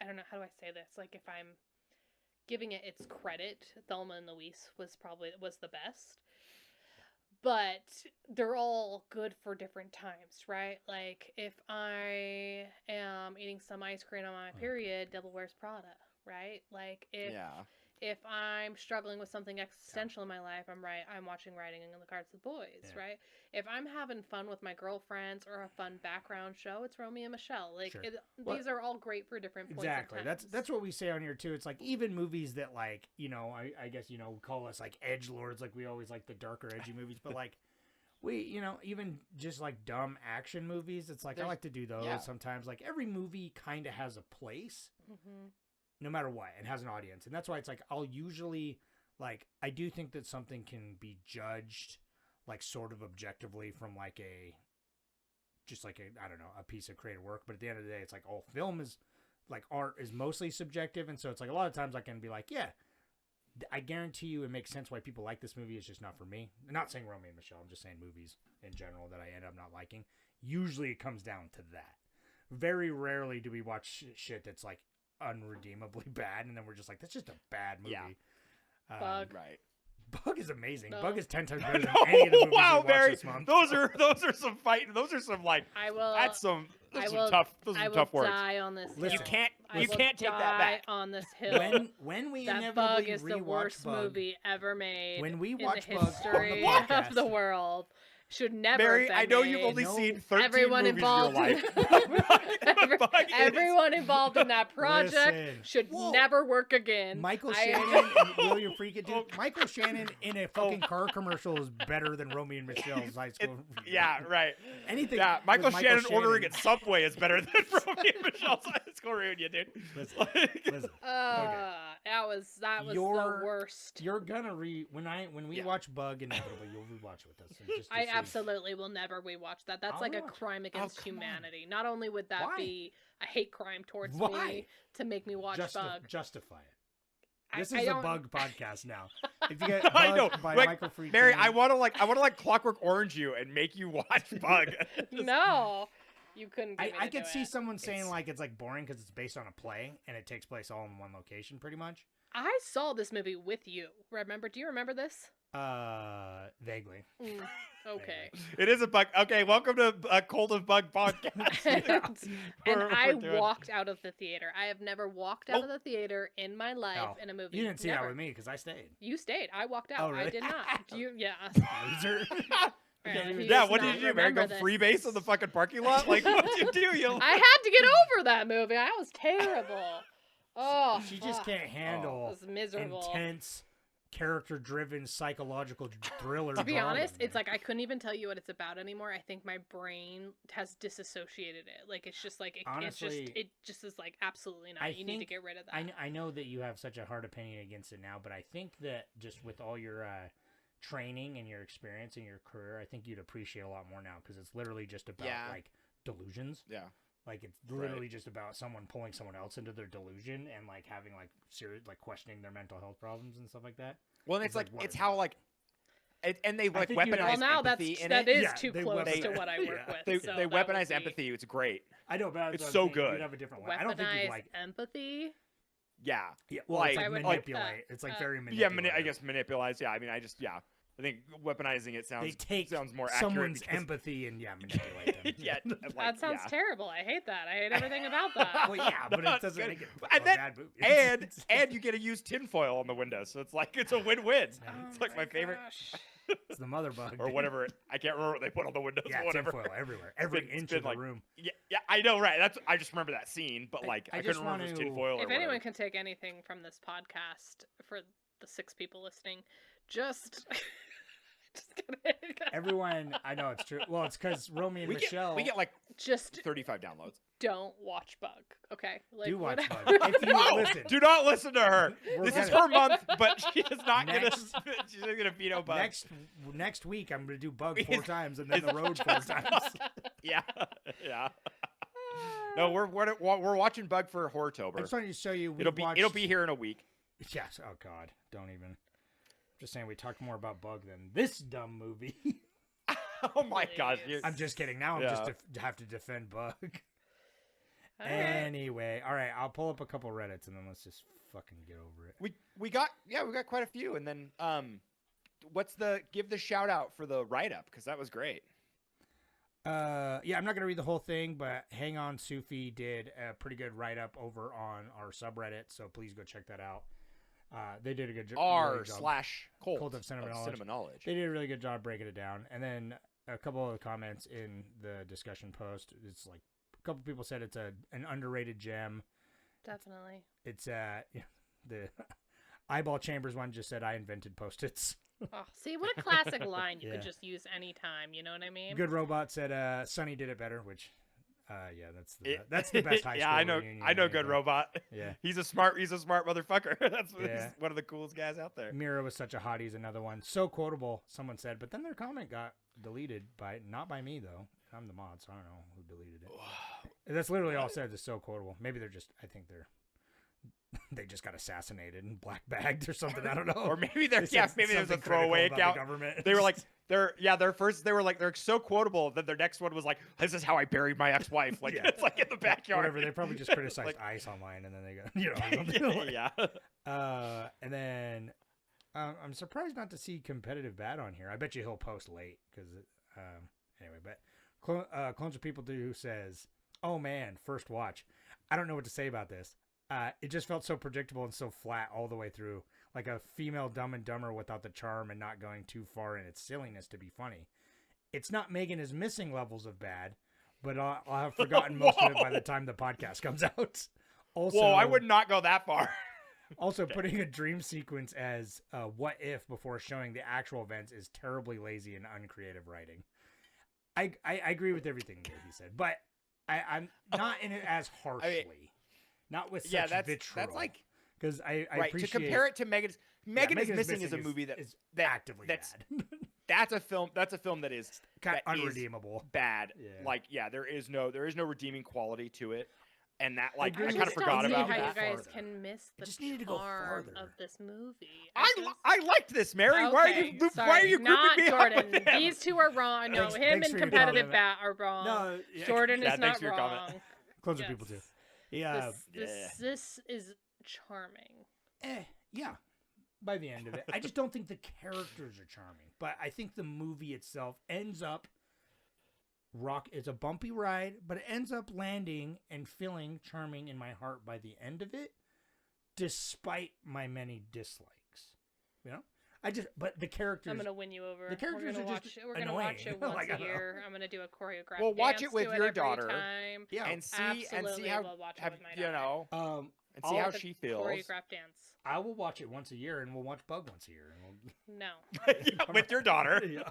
I don't know, how do I say this? Like, if I'm giving it its credit, Thelma and Louise was the best. But they're all good for different times, right? Like, if I am eating some ice cream on my period, Devil Wears Prada, right? Like, if I'm struggling with something existential in my life, I'm watching Riding in the Cars with Boys, right? If I'm having fun with my girlfriends or a fun background show, it's Romy and Michele. Like, Sure. these are all great for different points Exactly. in time. That's what we say on here too. It's like even movies that like, you know, I guess, you know, call us like edgelords, like we always like the darker edgy movies, but like we, you know, even just like dumb action movies, it's like I like to do those sometimes. Like every movie kind of has a place. Mm-hmm. No matter what, it has an audience. And that's why it's like I'll usually like I do think that something can be judged like sort of objectively from like I don't know, a piece of creative work, but at the end of the day it's like all film is like art is mostly subjective, and so it's like a lot of times I can be like, yeah, I guarantee you it makes sense why people like this movie. It's just not for me. I'm not saying Romy and Michele, I'm just saying movies in general that I end up not liking. Usually it comes down to that. Very rarely do we watch shit that's like unredeemably bad, and then we're just like, that's just a bad movie. Yeah. Bug. Right. Bug is amazing. No. Bug is 10 times better than any of the movies Wow, we watched Barry. this month. Those are some fighting. Those are some like. I will. That's some. Those I are will. tough. Those I are will tough words. die on this hill. Listen, You can't take that die back. on this hill. When we That Bug inevitably is the rewatch worst Bug, movie ever made. when we in watch the Bug on the history podcast- of the world, should never. Barry, have been I know made. you've only No. seen 13 Everyone movies involved. in your life. Bug is- Everyone involved in that project Listen. should Whoa. never work again. Michael I- Shannon and William Freakin' dude. Michael Shannon in a fucking car commercial is better than Romy and Michele's high school. Yeah, right. Anything. Yeah, Michael with Shannon ordering at Subway is better than Romy and Michelle's high school reunion, dude. Listen, Like- listen. That was the worst. You're gonna when we watch Bug inevitably, you'll rewatch it with us. And just to I see- absolutely will never rewatch that. That's I'll like a rewatch it. crime against come on. humanity. Not only would that Why? be a hate crime towards Why? me to make me watch Bug. Justify it. I- This I is a don't- Bug podcast now. If you get I Bug know. by Like, Michael Freakin', Barry, I want to like Clockwork Orange you and make you watch Bug. No. You couldn't. Get me I to could do see it. someone saying like it's like boring because it's based on a play and it takes place all in one location, pretty much. I saw this movie with you. Remember? Do you remember this? Vaguely. Okay. It is a bug. Okay, welcome to a Cold of Bug podcast. And I We're doing- walked out of the theater. I have never walked out of the theater in my life Oh, in a movie. you didn't see Never. that with me because I stayed. You stayed. I walked out. Oh, really? I did not. Do you? Yeah. Loser. He Yeah, does what did not you do, man? Go remember this. freebase on the fucking parking lot? Like, what did you do? You I had to get over that movie. I was terrible. Oh, She just fuck. can't handle It was miserable. intense, character-driven psychological thriller. To be drama, honest, it's man. like I couldn't even tell you what it's about anymore. I think my brain has disassociated it. Like it's just like Honestly, it just is like absolutely not. You need to get rid of that. I know that you have such a hard opinion against it now, but I think that just with all your training and your experience in your career, I think you'd appreciate a lot more now because it's literally just about like delusions. Yeah. Like it's literally just about someone pulling someone else into their delusion and like having like serious like questioning their mental health problems and stuff like that. Well, and it's like what it's it's how about. like, and they like think you'd- weaponize well, now empathy in that it. is Yeah, too they close to weaponize- what I work yeah. with. They so they that would weaponize be- empathy. It's great. I know, but It's I'm so saying good. You'd have a different one. I don't think you'd Weaponize like. empathy. Yeah. Yeah, well, like- it's like I would- manipulate. It's like very Yeah, manipulative. I guess manipulates. Yeah, I mean, I think weaponizing it They take sounds more accurate. someone's because- empathy and manipulate them. Yeah, like, That sounds yeah. terrible. I hate that. I hate everything about that. Well, yeah, but No, it it's doesn't good. make it And a then- bad movie. And you get to use tinfoil on the window, so it's like it's a win-win. It's like my favorite, Gosh. it's the mother bug or whatever. I can't remember what they put on the windows. Yeah, but whatever. tinfoil everywhere, every It's inch been of the like- room. Yeah, I know, right? I just remember that scene, but like I I just couldn't remember if it was want to- tinfoil or If anyone whatever. can take anything from this podcast for the 6 people listening, just kidding. Everyone, I know it's true. Well, it's because Romy and Michele We get like Just 35 downloads. don't watch Bug, okay? Like, do watch whatever. Bug. If you No, listen, do not listen to her. We're This is gonna- her month, but she is not Next- gonna. She's not gonna veto Bug. next week I'm gonna do Bug Is- 4 times and then the road 4 times. Yeah, yeah. No, we're watching Bug for I Horrortober. just wanted to show you. It'll be here in a week. Yes. Oh God, don't even. Just saying, we talked more about Bug than this dumb movie. Oh my God! Please. I'm just kidding. Now I'm just have to defend Bug. All right. Anyway, all right, I'll pull up a couple Reddits and then let's just fucking get over it. We got quite a few, and then give the shout out for the write up because that was great. Yeah, I'm not gonna read the whole thing, but Hang On Sufi did a pretty good write up over on our subreddit, so please go check that out. They did a good really job. r/cult Cult of Cinema Knowledge. They did a really good job breaking it down. And then a couple of the comments in the discussion post, it's like a couple people said it's an underrated gem. Definitely. It's the Eyeball Chambers one just said I invented Post-its. Oh, see, what a classic line you Yeah. could just use anytime. You know what I mean? Good Robot said Sonny did it better, which yeah, that's the best high school Yeah, I know. reunion I know. ever. Good Robot. Yeah. He's a smart motherfucker. He's Yeah. one of the coolest guys out there. Mira was such a hottie is another one. So quotable, someone said, but then their comment got deleted not by me though. I'm the mod, so I don't know who deleted it. That's literally all it said. It's so quotable. Maybe they just got assassinated and black bagged or something. I don't know. Or maybe They said maybe there's a something throwaway critical about account. the government. They were like their first they were like they're so quotable that their next one was like, this is how I buried my ex-wife. Like Yeah. it's like in the backyard. Whatever. They probably just criticized Like- ICE online and then they go, something like- yeah. And then I'm surprised not to see competitive bad on here. I bet you he'll post late because anyway. But Clones of People Do says, "Oh man, first watch. I don't know what to say about this. It just felt so predictable and so flat all the way through, like a female Dumb and Dumber without the charm and not going too far in its silliness to be funny. It's not Megan is Missing levels of bad, but I'll have forgotten most of it by the time the podcast comes out. Also, Whoa, I would not go that far. Also, putting a dream sequence as what if before showing the actual events is terribly lazy and uncreative writing. I agree with everything that he said, but I'm not in it as harshly. Not with such vitriol. That's like because I right appreciate to compare it to Megan is Missing is a movie is that actively that's bad. that's a film that is Kind of that is unredeemable. bad. Yeah. Like there is no redeeming quality to it. and that like I agree kind of with just you. forgot don't see about how that. you guys farther. can miss the just needed to go charm farther. of this movie. I liked this, Mary. Why are you why are sorry, you grouping not me Jordan. up with him? These two are wrong. No, Thanks- him thanks and for your competitive comment. bat are wrong. No, yeah. Jordan Yeah, is thanks not for your comment. wrong. Closer Yes. people too. Yeah. This is charming. Yeah. By the end of it, I just don't think the characters are charming. But I think the movie itself ends up it's a bumpy ride, but it ends up landing and feeling charming in my heart by the end of it, despite my many dislikes. You know, but the characters. I'm gonna win you over. The characters we're gonna are just We're gonna watch it annoying. once Like, I a don't know. year. I'm gonna do a choreographed. Well, watch dance it with to your every daughter. time. Yeah. And see Absolutely how will watch it have, with my you know Um, and see I'll- how The she feels. Choreographed dance. I will watch it once a year, and we'll watch Bug once a year. And No. Yeah, with your daughter. Yeah.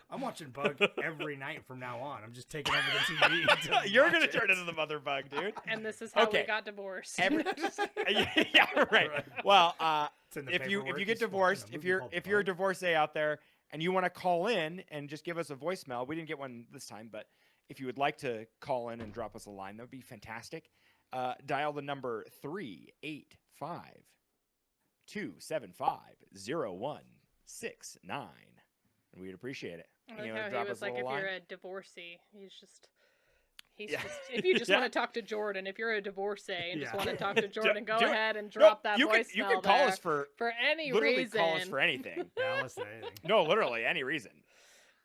I'm watching Bug every night from now on. I'm just taking over the TV. to You're watch gonna it. turn into the mother bug, dude. And this is how Okay. we got divorced. Yeah, right. Well, It's in the if you paperwork. get He's watching a divorced, movie called if you're a Bug. divorcee out there and you want to call in and just give us a voicemail, we didn't get one this time, but if you would like to call in and drop us a line, that would be fantastic. Dial the number 385-275-0169, and we'd appreciate it. I And like you know, how drop he us was a like, if little you're line. a divorcee, he's Yeah. just, if you just Yeah. want to talk to Jordan, if you're a divorcee and just Yeah. want to talk to Jordan, go do it. ahead and No, drop that you voicemail can, you can call there us for any literally reason. call us for anything. Yeah, listen to anything. No, literally any reason.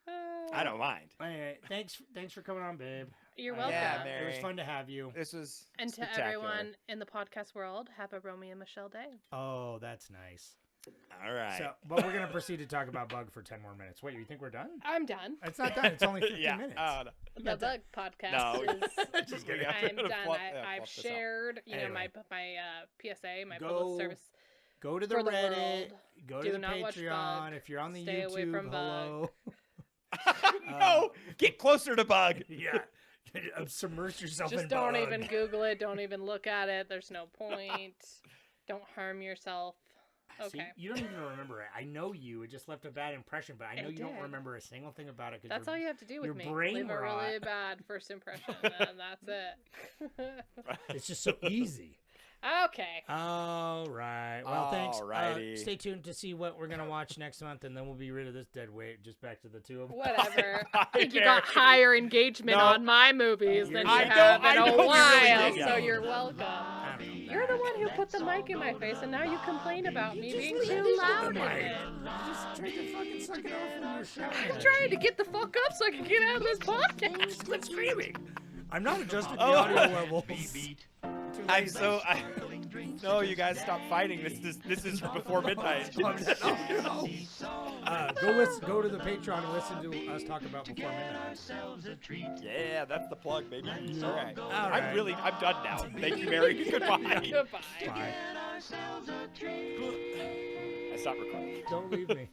I Uh, don't mind. Anyway, thanks for coming on, babe. You're Uh, welcome. Yeah, It was Mary. fun to have you. This was And to spectacular. everyone in the podcast world, have a Romy and Michele day. Oh, that's nice. All right. So, but we're gonna proceed to talk about Bug for 10 more minutes. Wait, you think we're done? I'm done. It's not done. It's only 15 yeah. minutes. No. The Bug podcast No. is. Just kidding. I'm done. Fluff- I've fluff this out. shared, you know, Anyway. my PSA, my Go public service. Go to the For the Reddit. world. Go Do to the not watch Patreon. Bug. If you're on the Stay away YouTube, from Bug. hello. No, get closer to Bug. Yeah. Submerge yourself Just in don't Bug. even Google it. Don't even look at it. There's no point. Don't harm yourself. See, Okay. you don't even remember it. I know you. It just left a bad impression, but I know It you don't did. remember a single thing about it. 'cause That's you're- all you have to do with your me. brain Leave a really rot. bad first impression, and that's it. It's just so easy. Okay. All right. Well, thanks. Alrighty. Stay tuned to see what we're gonna watch next month, and then we'll be rid of this dead weight. Just back to the two of them. Whatever. Bye, I think you Mary. got higher engagement No. on my movies than you I have know- in I a know we really while, did, so yeah. you're welcome. I don't know. You're the one who put the mic in my face, and now you complain about me being too loud in it. Just try to fucking suck it off when you're shouting. I'm trying to get the fuck up so I can get out of this podcast. Quit screaming. I'm not adjusting the Oh. audio levels. I'm so. No, you guys stop fighting. This is before midnight. Go go to the Patreon and listen to us talk about Before Midnight. Yeah, that's the plug, baby. All right. right. I'm done now. Thank you, Mary. Goodbye. Goodbye. Bye. I stopped recording. Don't leave me.